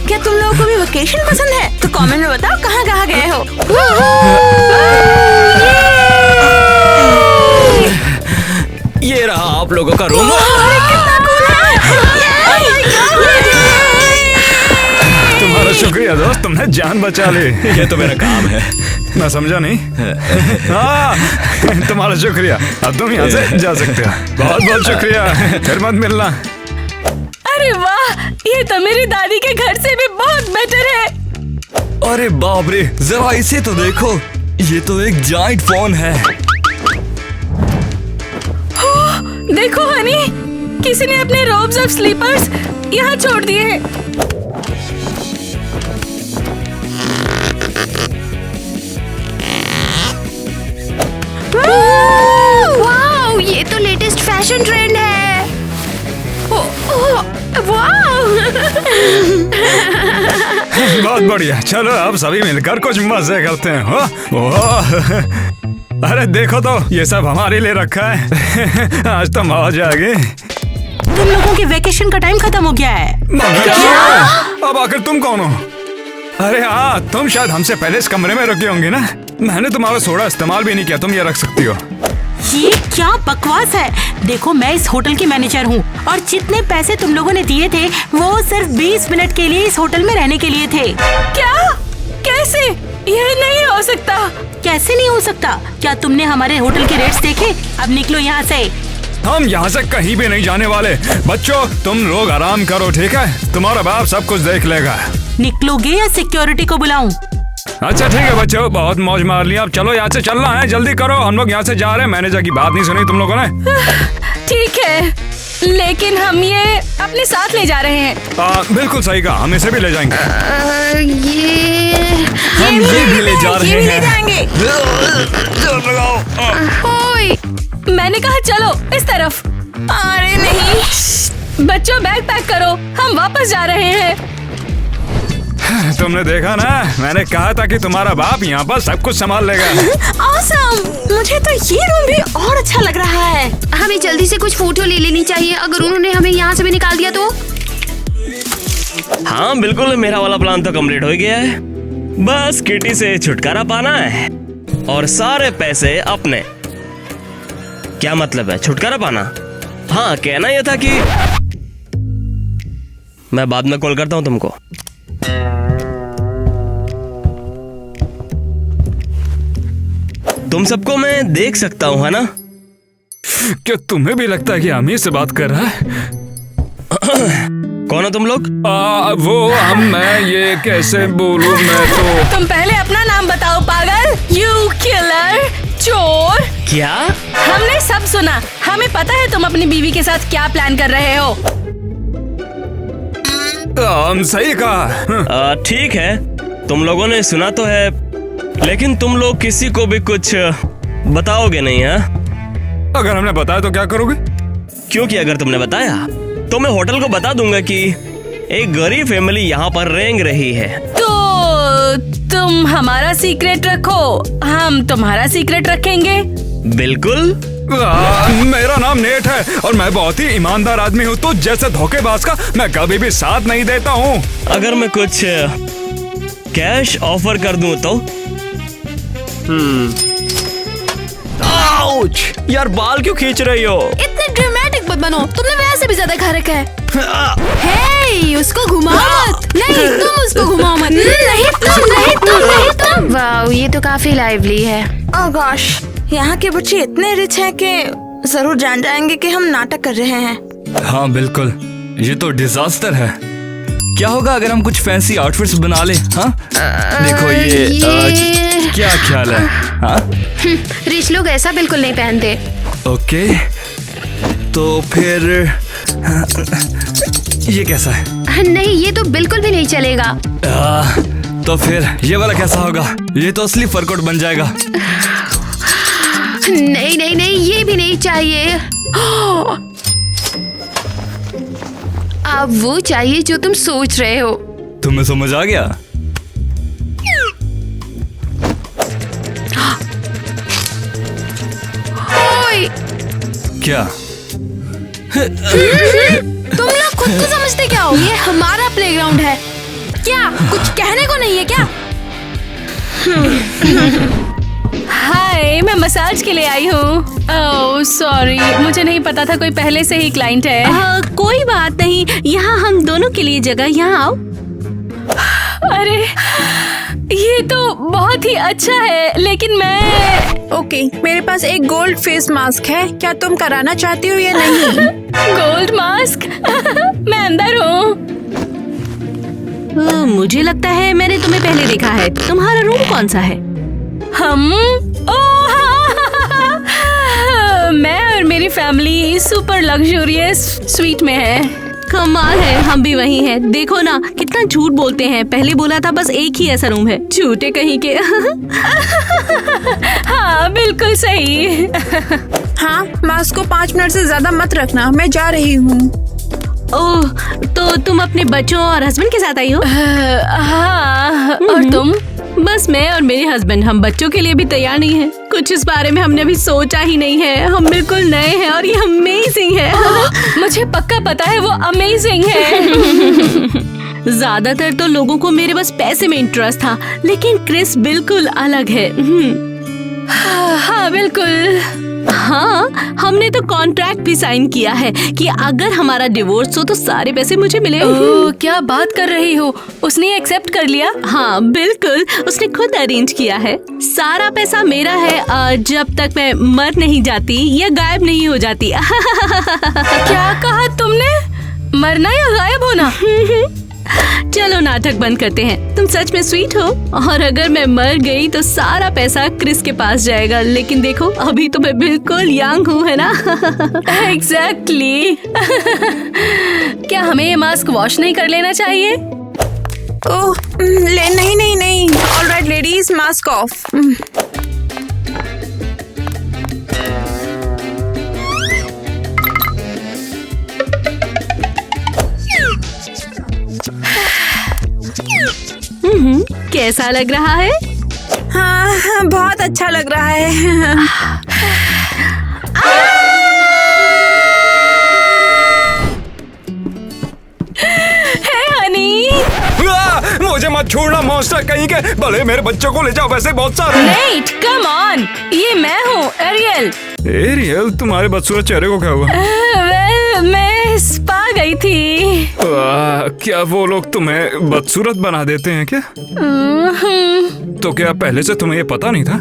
क्या तुम लोगों को भी वेकेशन पसंद है? तो कमेंट में बताओ कहाँ कहाँ गए हो। ये रहा आप लोगों का रूम। तुम्हारा शुक्रिया दोस्त, तुमने जान बचा ली। ये तो मेरा काम है। मैं समझा नहीं। हाँ, तुम्हारा शुक्रिया। अब तुम यहाँ से जा सकते हो। बहुत बहुत शुक्रिया, फिर मत मिलना। अरे वाह, ये तो मेरी दादी के घर से भी बहुत बेटर है। अरे बाप रे, जरा इसे तो देखो। ये तो एक जाइंट फोन है। देखो हनी, किसी ने अपने रोब्स ऑफ स्लीपर्स यहाँ छोड़ दिए हैं। वाओ, ये तो लेटेस्ट फैशन ट्रेंड है। वाओ। बहुत बढ़िया, चलो अब सभी मिलकर कुछ मजे करते हैं। ओह, अरे देखो तो, ये सब हमारे लिए रखा है। आज तो मौज आ गई। तुम लोगों के वेकेशन का टाइम खत्म हो गया है। अब आखिर तुम कौन हो? अरे हाँ, तुम शायद हमसे पहले इस कमरे में रुके होंगे ना। मैंने तुम्हारा सोडा इस्तेमाल भी नहीं किया, तुम ये रख सकती हो। ये क्या बकवास है? देखो, मैं इस होटल की मैनेजर हूँ और जितने पैसे तुम लोगों ने दिए थे वो सिर्फ 20 मिनट के लिए इस होटल में रहने के लिए थे। क्या? कैसे? यह नहीं हो सकता। कैसे नहीं हो सकता? क्या तुमने हमारे होटल के रेट्स देखे? अब निकलो यहाँ से। हम यहाँ से कहीं भी नहीं जाने वाले। बच्चों, तुम लोग आराम करो, ठीक है? तुम्हारा बाप सब कुछ देख लेगा। निकलोगे या सिक्योरिटी को बुलाऊं? अच्छा ठीक है बच्चों, बहुत मौज मार लिया। अब चलो, यहाँ से चलना है, जल्दी करो। हम लोग यहाँ से जा रहे हैं। मैनेजर की बात नहीं सुनी तुम लोगों ने? ठीक है, लेकिन हम ये अपने साथ ले जा रहे हैं। बिल्कुल सही कहा, हम इसे भी ले जाएंगे। हम ये भी ले जा रहे हैं। ओए, मैंने कहा चलो इस तरफ। अरे नहीं, बच्चों बैग पैक करो, हम वापस जा रहे हैं। तुमने देखा ना, मैंने कहा था कि तुम्हारा बाप यहाँ पर सब कुछ संभाल लेगा। ऑसम, मुझे तो ये रूम भी और अच्छा लग रहा है। हमें जल्दी से कुछ फोटो ले लेनी चाहिए, अगर उन्होंने हमें यहाँ से भी निकाल दिया तो। हाँ बिल्कुल, मेरा वाला प्लान तो कंप्लीट हो गया है। बस किटी से छुटकारा पाना है और सारे पैसे अपने। क्या मतलब है छुटकारा पाना? हाँ, कहना यह था कि मैं बाद में कॉल करता हूँ तुमको। तुम सबको मैं देख सकता हूँ, है ना? क्या तुम्हें भी लगता है कि अमीर से बात कर रहा है? कौन हो तुम लोग? मैं ये कैसे बोलूं, मैं तो। तुम पहले अपना नाम बताओ पागल। यू किलर, चोर। क्या? हमने सब सुना, हमें पता है तुम अपनी बीवी के साथ क्या प्लान कर रहे हो। सही कहा। ठीक है, तुम लोगों ने सुना तो है, लेकिन तुम लोग किसी को भी कुछ बताओगे नहीं, है? अगर हमने बताया तो क्या करोगे? क्योंकि अगर तुमने बताया तो मैं होटल को बता दूंगा कि एक गरीब फैमिली यहाँ पर रेंग रही है। तो तुम हमारा सीक्रेट रखो, हम तुम्हारा सीक्रेट रखेंगे। बिल्कुल। मेरा नाम नेट है और मैं बहुत ही ईमानदार आदमी हूँ, तो जैसे धोखेबाज का मैं कभी भी साथ नहीं देता हूँ। अगर मैं कुछ कैश ऑफर कर दूं तो? आउच! यार बाल क्यों खींच रही हो? इतने ड्रामेटिक मत बनो, तुमने वैसे भी ज्यादा खा रखा है। हे, उसको घुमाओ मत। नहीं, तुम उसको घुमाओ मत। नहीं तुम। वाह, ये तो काफी लाइवली है। ओह गॉश, यहाँ के बच्चे इतने रिच हैं कि जरूर जान जाएंगे कि हम नाटक कर रहे हैं। हाँ बिल्कुल, ये तो डिजास्टर है। क्या होगा अगर हम कुछ फैंसी आउटफिट्स बना ले? हाँ देखो ये क्या ख्याल है? हाँ रिच लोग ऐसा बिल्कुल नहीं पहनते। ओके, तो फिर ये कैसा है? नहीं, ये तो बिल्कुल भी नहीं चलेगा। तो फिर ये वाला कैसा होगा? ये तो असली फर कोट बन जाएगा। नहीं नहीं नहीं, ये भी नहीं चाहिए। अब वो चाहिए जो तुम सोच रहे हो। तुम्हें समझ आ गया? ओए! क्या? तुम लोग खुद को समझते क्या हो? ये हमारा प्लेग्राउंड है। क्या कुछ कहने को नहीं है क्या? हाय, मैं मसाज के लिए आई हूँ। ओह सॉरी, मुझे नहीं पता था कोई पहले से ही क्लाइंट है। कोई बात नहीं, यहाँ हम दोनों के लिए जगह, यहाँ आओ। अरे ये तो बहुत ही अच्छा है, लेकिन मैं ओके, मेरे पास एक गोल्ड फेस मास्क है, क्या तुम कराना चाहती हो या नहीं? Gold mask? मैं अंदर हूँ। मुझे लगता है मैंने तुम्हें पहले देखा है। तुम्हारा रूम कौन सा है? हम मैं और मेरी फैमिली सुपर लग्जूरियस स्वीट में है। कमाल है, हम भी वही हैं। देखो ना कितना झूठ बोलते हैं, पहले बोला था बस एक ही ऐसा रूम है। झूठे कहीं के। हाँ बिल्कुल सही। हाँ, मास्क को 5 मिनट से ज्यादा मत रखना, मैं जा रही हूँ। ओह, तो तुम अपने बच्चों और हस्बैंड के साथ आई हो? हाँ, और तुम? बस मैं और मेरे हस्बैंड, हम बच्चों के लिए भी तैयार नहीं हैं। कुछ इस बारे में हमने अभी सोचा ही नहीं है। हम बिल्कुल नए हैं और ये अमेजिंग है। मुझे पक्का पता है वो अमेजिंग है। ज्यादातर तो लोगों को मेरे बस पैसे में इंटरेस्ट था, लेकिन क्रिस बिल्कुल अलग है। हाँ बिल्कुल। हाँ, हमने तो कॉन्ट्रैक्ट भी साइन किया है कि अगर हमारा डिवोर्स हो तो सारे पैसे मुझे मिले। क्या बात कर रही हो? उसने एक्सेप्ट कर लिया? हाँ बिल्कुल, उसने खुद अरेंज किया है। सारा पैसा मेरा है जब तक मैं मर नहीं जाती या गायब नहीं हो जाती। क्या कहा तुमने? मरना या गायब होना? चलो नाटक बंद करते हैं। तुम सच में स्वीट हो, और अगर मैं मर गई तो सारा पैसा क्रिस के पास जाएगा। लेकिन देखो अभी तो मैं बिल्कुल यंग हूँ, है ना? एग्जैक्टली। क्या हमें ये मास्क वॉश नहीं कर लेना चाहिए? ओह नहीं नहीं नहीं, ऑलराइट लेडीज, मास्क ऑफ। कैसा लग रहा है? हाँ, बहुत अच्छा लग रहा है। मुझे मत छोड़ना मॉन्स्टर कहीं के, भले मेरे बच्चों को ले जाओ, वैसे बहुत सारे। नेट, कम ऑन, ये मैं हूँ एरियल। एरियल, तुम्हारे बदसूरत चेहरे को क्या हुआ? मैं स्पा गई थी। क्या वो लोग तुम्हें बदसूरत बना देते हैं क्या? तो क्या पहले से तुम्हें ये पता नहीं था?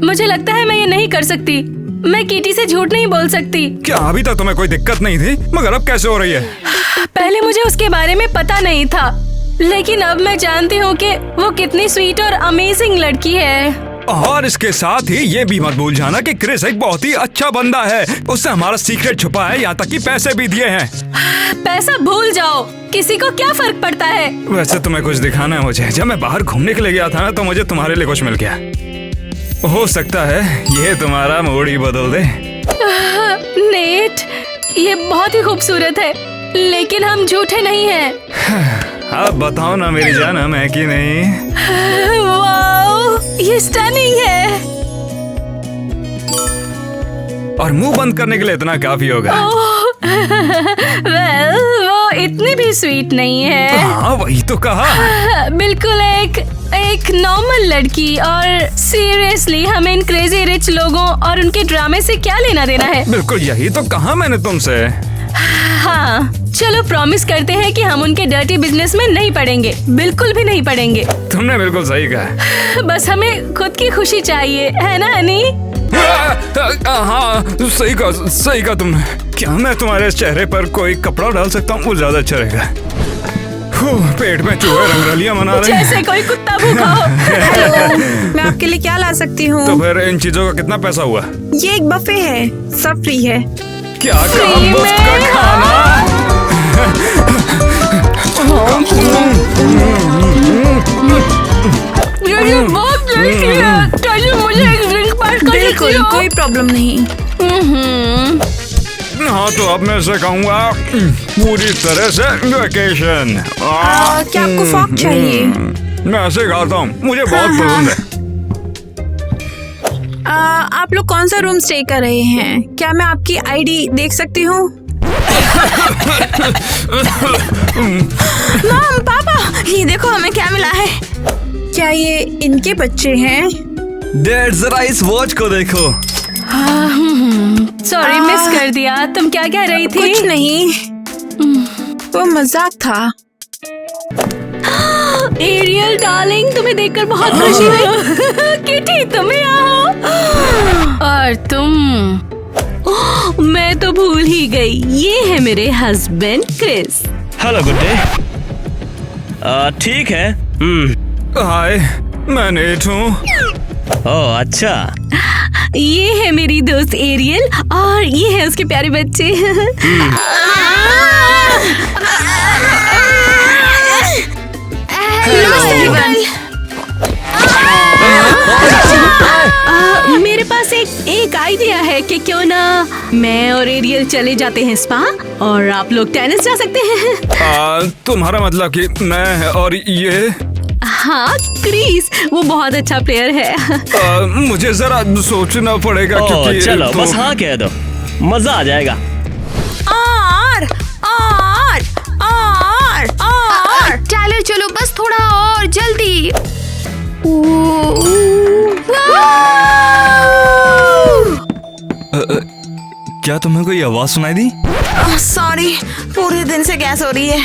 मुझे लगता है मैं ये नहीं कर सकती। मैं किटी से झूठ नहीं बोल सकती। क्या अभी तक तुम्हें कोई दिक्कत नहीं थी, मगर अब कैसे हो रही है? पहले मुझे उसके बारे में पता नहीं था, लेकिन अब मैं जानती हूँ कि वो कितनी स्वीट और अमेजिंग लड़की है। और इसके साथ ही ये भी मत भूल जाना कि क्रिस एक बहुत ही अच्छा बंदा है। उससे हमारा सीक्रेट छुपा है, यहाँ तक कि पैसे भी दिए हैं। पैसा भूल जाओ, किसी को क्या फर्क पड़ता है। वैसे तुम्हें कुछ दिखाना है मुझे। जब मैं बाहर घूमने के लिए गया था ना, तो मुझे तुम्हारे लिए कुछ मिल गया। हो सकता है ये तुम्हारा मूड ही बदल दे। नेट, ये बहुत ही खूबसूरत है, लेकिन हम झूठे नहीं हैं। अब बताओ ना मेरी जान, हम है कि नहीं? वाओ, ये स्टनिंग है। और मुंह बंद करने के लिए इतना काफी होगा। वेल, वो इतनी भी स्वीट नहीं है। हाँ, वही तो कहा। बिल्कुल एक नॉर्मल लड़की। और सीरियसली, हमें इन क्रेजी रिच लोगों और उनके ड्रामे से क्या लेना देना है? बिल्कुल यही तो कहा मैंने तुमसे। हाँ, चलो प्रॉमिस करते हैं कि हम उनके डर्टी बिजनेस में नहीं पड़ेंगे, बिल्कुल भी नहीं पड़ेंगे। तुमने बिल्कुल सही कहा। बस हमें खुद की खुशी चाहिए, है ना हनी? हाँ, सही कहा तुमने। क्या मैं तुम्हारे चेहरे पर कोई कपड़ा डाल सकता हूँ? वो ज्यादा अच्छा रहेगा। पेट में चूहे रंगरलियां मना रहे हैं। जैसे कोई कुत्ता भूखा हो। हेलो, मैं आपके लिए क्या ला सकती हूँ? तो फिर इन चीजों का कितना पैसा हुआ? ये एक बफे है, सब फ्री है। क्या कहा, मुफ्त का खाना? ये बहुत लड़की है। चलिए मुझे एक ड्रिंक पास कर बिल्कुल, सकती हो? कोई प्रॉब्लम नहीं। हाँ, तो अब मैं से कहूँगा पूरी तरह से वेकेशन। क्या आपको फॉक चाहिए? मैं ऐसे खाता हूँ, मुझे बहुत पसंद है। आप लोग कौन सा रूम स्टे कर रहे हैं? क्या मैं आपकी आईडी देख सकती हूँ? मॉम, पापा, ये देखो हमें क्या मिला है। क्या ये इनके बच्चे हैं? डैड, जरा इस वॉच को देखो। सॉरी, मिस कर दिया। तुम क्या कह रही थी? कुछ नहीं, वो मजाक था। एरियल डार्लिंग, तुम्हें देखकर बहुत खुशी हुई। किटी, तुम ही आओ। और तुम? मैं तो भूल ही गई, ये है मेरे husband Chris. Hello, good day. ठीक है। हाय, मैं नेट हूँ। ओह, अच्छा। ये है मेरी दोस्त एरियल और ये है उसके प्यारे बच्चे। मेरे पास एक आइडिया है कि क्यों ना मैं और एरियल चले जाते हैं स्पा और आप लोग टेनिस जा सकते हैं। तुम्हारा मतलब कि मैं और ये? हाँ, क्रिस, वो बहुत अच्छा प्लेयर है। मुझे जरा सोचना पड़ेगा क्योंकि चलो बस हाँ कह दो, मजा आ जाएगा। टाइलर, चलो बस थोड़ा और जल्दी। क्या तुम्हें कोई आवाज सुनाई दी? सॉरी, पूरे दिन से गैस हो रही है।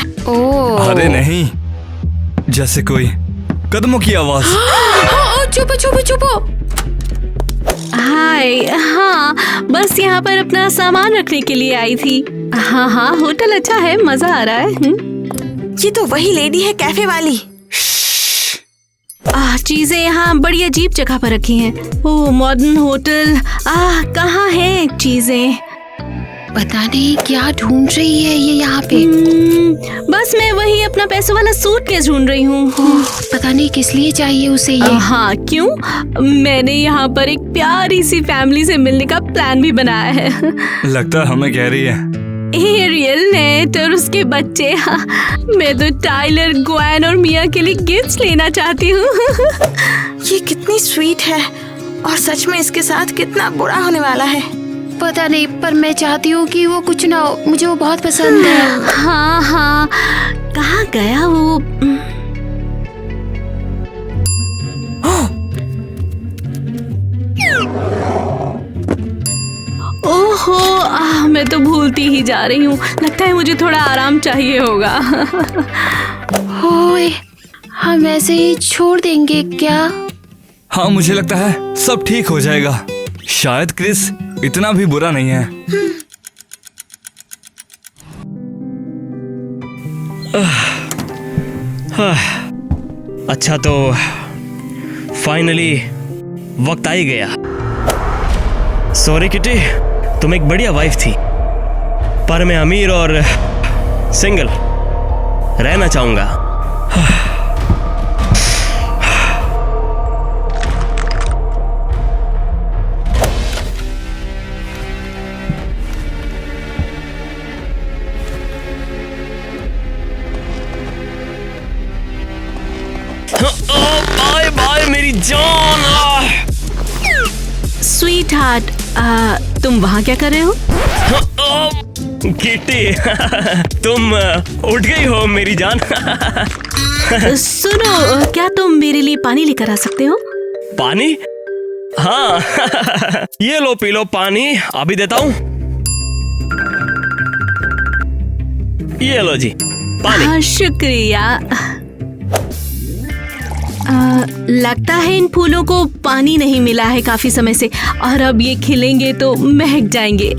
अरे नहीं, जैसे कोई कदमों की आवाज। चुपो चुपो चुपो। हाय, हाँ, बस यहाँ पर अपना सामान रखने के लिए आई थी। हाँ, होटल अच्छा है, मजा आ रहा है। ये तो वही लेडी है, कैफे वाली। चीजें यहाँ बड़ी अजीब जगह पर रखी हैं। ओह, मॉडर्न होटल। कहाँ है चीजें? पता नहीं क्या ढूंढ रही है ये यहाँ पे। बस मैं वही अपना पैसों वाला सूटकेस ढूंढ रही हूँ। पता नहीं किस लिए चाहिए उसे ये। हाँ, क्यों? मैंने यहाँ पर एक प्यारी सी फैमिली से मिलने का प्लान भी बनाया है। लगता है हमें कह रही है एरियल नेट और उसके बच्चे। मैं तो टाइलर, ग्वेन और मिया के लिए गिफ्ट्स लेना चाहती हूँ। ये कितनी स्वीट है और सच में इसके साथ कितना बुरा होने वाला है। पता नहीं, पर मैं चाहती हूँ कि वो कुछ ना हो। मुझे वो बहुत पसंद है। हाँ हाँ, कहाँ गया वो? ओहो, मैं तो भूलती ही जा रही हूँ। लगता है मुझे थोड़ा आराम चाहिए होगा। ओए, हम ऐसे ही छोड़ देंगे क्या? हाँ, मुझे लगता है सब ठीक हो जाएगा। शायद क्रिस इतना भी बुरा नहीं है। अच्छा, तो फाइनली वक्त आ ही गया। सॉरी किटी, तुम एक बढ़िया वाइफ थी, पर मैं अमीर और सिंगल रहना चाहूंगा। बाय बाय मेरी जान। स्वीट हार्ट, तुम वहाँ क्या कर रहे हो? किटी, तुम उठ गई हो मेरी जान। सुनो, क्या तुम मेरे लिए पानी लेकर आ सकते हो? पानी? हाँ। ये लो, पी लो पानी, अभी देता हूँ। ये लो जी पानी। हाँ, शुक्रिया। लगता है इन फूलों को पानी नहीं मिला है काफी समय से, और अब ये खिलेंगे तो महक जाएंगे।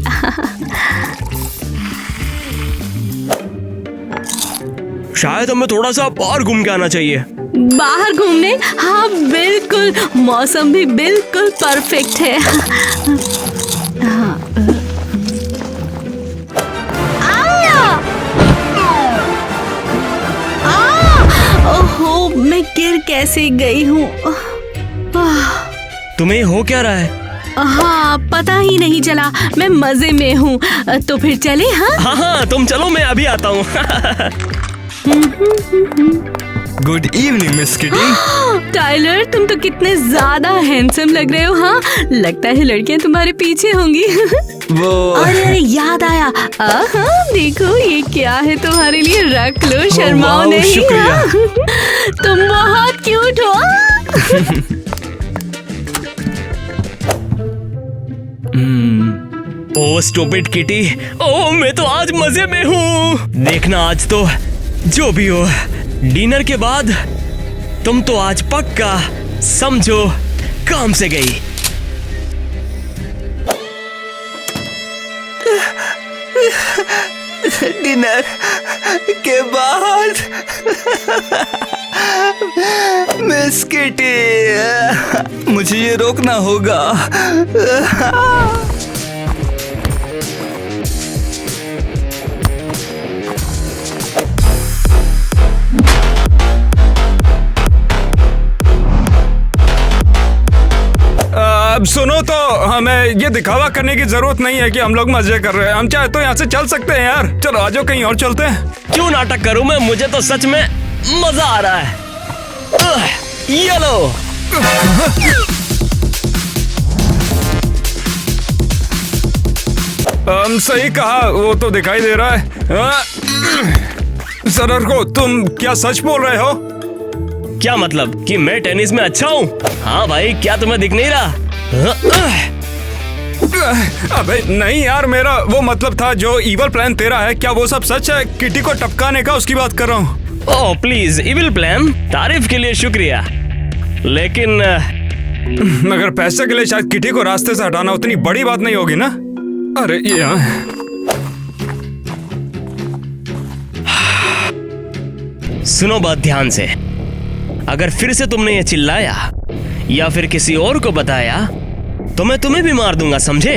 शायद हमें थोड़ा सा बाहर घूम के आना चाहिए। बाहर घूमने? हाँ बिल्कुल, मौसम भी बिल्कुल परफेक्ट है। ओहो, मैं गिर कैसे गई हूँ। तुम्हें हो क्या रहा है? हाँ, पता ही नहीं चला, मैं मजे में हूँ। तो फिर चले? हाँ हाँ, तुम चलो, मैं अभी आता हूँ। Good evening miss Kitty. Tyler, तुम तो कितने ज्यादा हैंडसम लग रहे हो। हाँ, लगता है लड़कियां तुम्हारे पीछे होंगी। वो अरे याद आया, देखो ये क्या है तुम्हारे लिए, रख लो, शर्माओ नहीं। शुक्रिया। तुम बहुत क्यूट हो। ओ स्टूपिड किटी, ओ मैं तो आज मजे में हूँ। देखना, आज तो जो भी हो, डिनर के बाद तुम तो आज पक्का समझो काम से गई। डिनर के बाद मिस किटी, मुझे ये रोकना होगा। अब सुनो, तो हमें ये दिखावा करने की जरूरत नहीं है कि हम लोग मजे कर रहे हैं। हम चाहे तो यहाँ से चल सकते हैं यार। चलो आ जाओ, कहीं और चलते हैं। क्यों नाटक करूं मैं, मुझे तो सच में मजा आ रहा है। ये लो। सही कहा, वो तो दिखाई दे रहा है। सरर को, तुम क्या सच बोल रहे हो? क्या मतलब कि मैं टेनिस में अच्छा हूँ? हाँ भाई, क्या तुम्हें दिख नहीं रहा? अबे नहीं यार, मेरा वो मतलब था, जो इवल प्लान तेरा है, क्या वो सब सच है? किटी को टपकाने का, उसकी बात कर रहा हूँ। ओह प्लीज, इविल प्लान, तारीफ के लिए शुक्रिया, लेकिन मगर पैसे के लिए शायद किटी को रास्ते से हटाना उतनी बड़ी बात नहीं होगी ना? अरे ये सुनो बात ध्यान से, अगर फिर से तुमने ये चिल्लाया या फिर किसी और को बताया तो मैं तुम्हें भी मार दूंगा, समझे?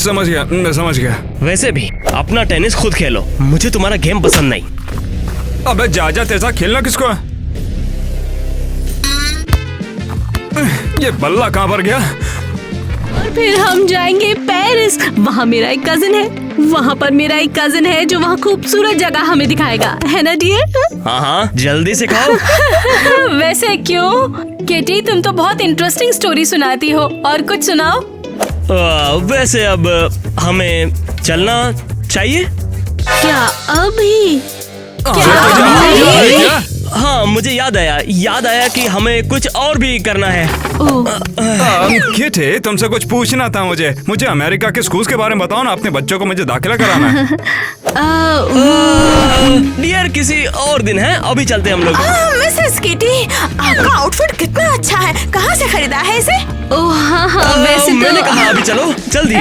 समझ गया, मैं समझ गया। वैसे भी अपना टेनिस खुद खेलो, मुझे तुम्हारा गेम पसंद नहीं। अबे जा तेजा खेलना किसको है? ये बल्ला कहाँ पर गया? और फिर हम जाएंगे पेरिस। वहाँ मेरा एक कजिन है, वहाँ पर मेरा एक कजिन है जो वहाँ खूबसूरत जगह हमें दिखाएगा, है ना डियर? हाँ, जल्दी से खाओ। वैसे क्यों किटी, तुम तो बहुत इंटरेस्टिंग स्टोरी सुनाती हो, और कुछ सुनाओ। वैसे अब हमें चलना चाहिए। क्या अभी? हाँ, मुझे याद आया कि हमें कुछ और भी करना है। किटी, तुमसे कुछ पूछना था मुझे अमेरिका के स्कूल्स के बारे में बताओ ना, अपने बच्चों को मुझे दाखिला कराना है। डियर किसी और दिन है, अभी चलते हैं हम लोग। मिसेस किटी, आपका आउटफिट कितना अच्छा है, कहाँ से खरीदा है इसे? ओह हाँ, वैसे मैंने कहा अभी चलो, जल्दी।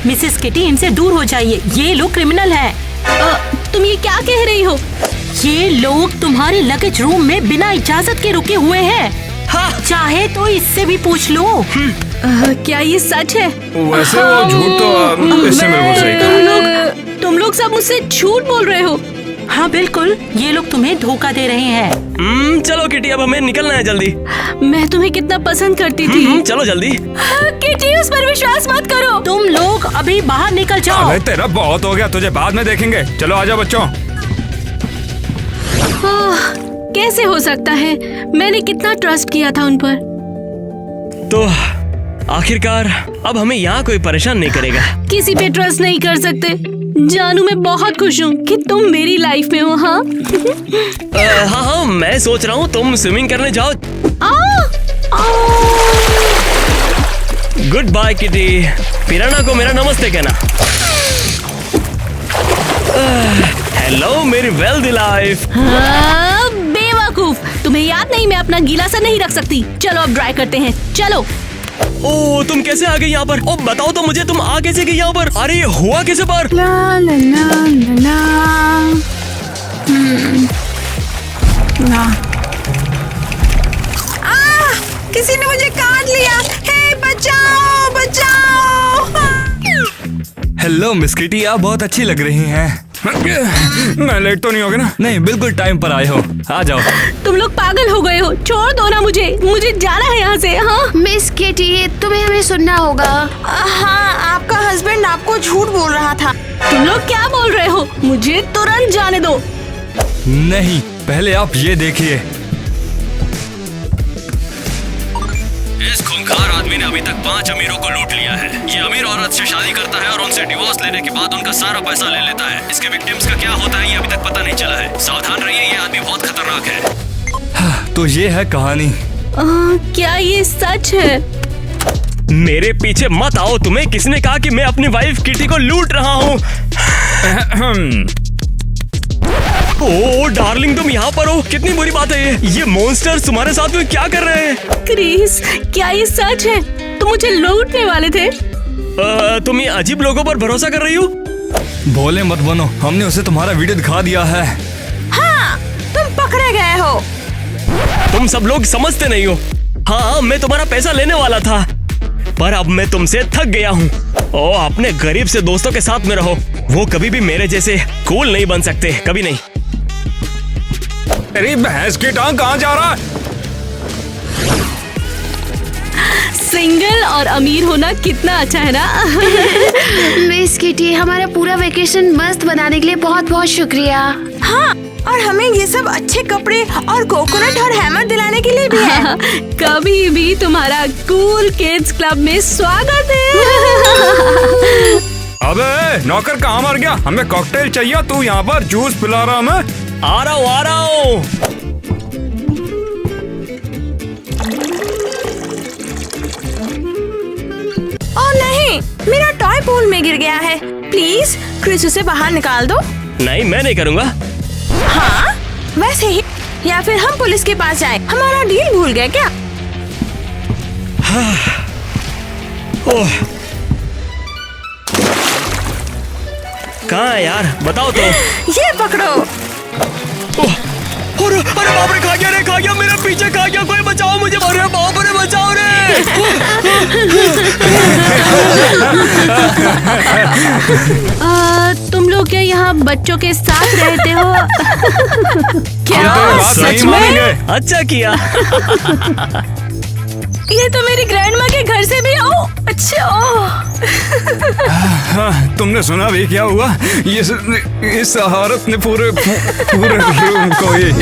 मिसेस किटी, इनसे दूर हो जाइए, ये लोग क्रिमिनल हैं। तुम ये क्या कह रही हो? ये लोग तुम्हारे लगेज रूम में बिना इजाजत के रुके हुए हैं। हाँ, चाहे तो इससे भी पूछ लो। क्या ये सच है? वैसे वो झूठ तो इससे बिल्कुल सही। तुम लोग सब मुझसे झूठ बोल रहे हो। हाँ बिल्कुल, ये लोग तुम्हें धोखा दे रहे हैं। चलो किटी, अब हमें निकलना है जल्दी। मैं तुम्हें कितना पसंद करती थी। चलो जल्दी। किटी, उस पर विश्वास मत करो। तुम लोग अभी बाहर निकल जाओ। अबे तेरा बहुत हो गया, तुझे बाद में देखेंगे। चलो आजा बच्चों। कैसे हो सकता है? मैंने कितना ट्रस्ट किया था उन पर। तो आखिरकार अब हमें यहाँ कोई परेशान नहीं करेगा। किसी पे ट्रस्ट नहीं कर सकते। जानू, मैं बहुत खुश हूँ कि तुम मेरी लाइफ में हो। हाँ हाँ, मैं सोच रहा हूँ तुम स्विमिंग करने जाओ। गुड बाय किटी, पिराना को मेरा नमस्ते कहना। हेलो मेरी वेल्दी लाइफ। बेवकूफ, तुम्हें याद नहीं मैं अपना गीला सा नहीं रख सकती। चलो अब ड्राई करते हैं, चलो। ओ, तुम कैसे आ गई यहाँ पर? ओ बताओ तो मुझे, तुम आ कैसे गई यहाँ पर? अरे ये हुआ कैसे पर? ला ला ला ला ला। किसी ने मुझे काट लिया। हे बचाओ बचाओ। हेलो मिस किटी, आप बहुत अच्छी लग रही हैं। मैं लेट तो नहीं होगा ना? नहीं, बिल्कुल टाइम पर आए हो, आ जाओ। तुम लोग पागल हो गए हो, छोड़ दो ना मुझे जाना है यहाँ से। हाँ मिस किटी, तुम्हें हमें सुनना होगा। हाँ, आपका हस्बैंड आपको झूठ बोल रहा था। तुम लोग क्या बोल रहे हो? मुझे तुरंत जाने दो। नहीं, पहले आप ये देखिए। इस खूंखार आदमी ने अभी तक 5 अमीरों को लूट लिया है। ये अमीर औरत से शादी करता है और उनसे डिवोर्स लेने के बाद उनका सारा पैसा ले लेता है। इसके विक्टिम्स का क्या होता है ये अभी तक पता नहीं चला है। सावधान रहिए, ये आदमी बहुत खतरनाक है। तो ये है कहानी। क्या ये सच है? मेरे पीछे मत आओ। तुम्हें किसने कहा कि मैं अपनी वाइफ किटी को लूट रहा हूँ? ओ डार्लिंग, तुम यहाँ पर हो? कितनी बुरी बात है ये मॉन्स्टर्स तुम्हारे साथ में क्या कर रहे हैं? क्रिस, क्या ये सच है? तुम मुझे लूटने वाले थे? तुम ये अजीब लोगों पर भरोसा कर रही हो? भोले मत बनो, हमने उसे तुम्हारा वीडियो दिखा दिया है। हाँ, तुम पकड़े गए हो। तुम सब लोग समझते नहीं हो। हाँ, मैं तुम्हारा पैसा लेने वाला था, पर अब मैं तुमसे थक गया हूँ। ओ, अपने गरीब से दोस्तों के साथ में रहो। वो कभी भी मेरे जैसे कूल नहीं बन सकते, कभी नहीं। अरे भैंस की टांग कहाँ जा रहा है? सिंगल और अमीर होना कितना अच्छा है ना। मिस किटी, हमारा पूरा वेकेशन मस्त बनाने के लिए बहुत बहुत शुक्रिया। हाँ, और हमें ये सब अच्छे कपड़े और कोकोनट और हैमर दिलाने के लिए भी है। कभी भी तुम्हारा कूल किड्स क्लब में स्वागत है। अबे नौकर कहाँ मर गया? हमें कॉकटेल चाहिए, तू यहाँ पर जूस पिला रहा हमें। आ रहा हूँ। ओ नहीं, मेरा टॉय पूल में गिर गया है। प्लीज क्रिस उसे बाहर निकाल दो। नहीं, मैं नहीं करूँगा। हाँ, वैसे ही, या फिर हम पुलिस के पास जाएं। हमारा डील भूल गए क्या? ओह, कहाँ है यार? बताओ तो। ये पकड़ो। अरे बाप रे, खा गया मेरा पीछे खा गया। कोई बचाओ मुझे। अरे बाप रे, बचाओ रे। तुम लोग तो क्या यहाँ बच्चों के साथ रहते हो? क्या बात नहीं सच मानेंगे। में? अच्छा किया। ये तो मेरी ग्रैंडमा के घर से भी आओ। अच्छा हाँ, तुमने सुना भी क्या हुआ? इस औरत ने पूरे रूम को ही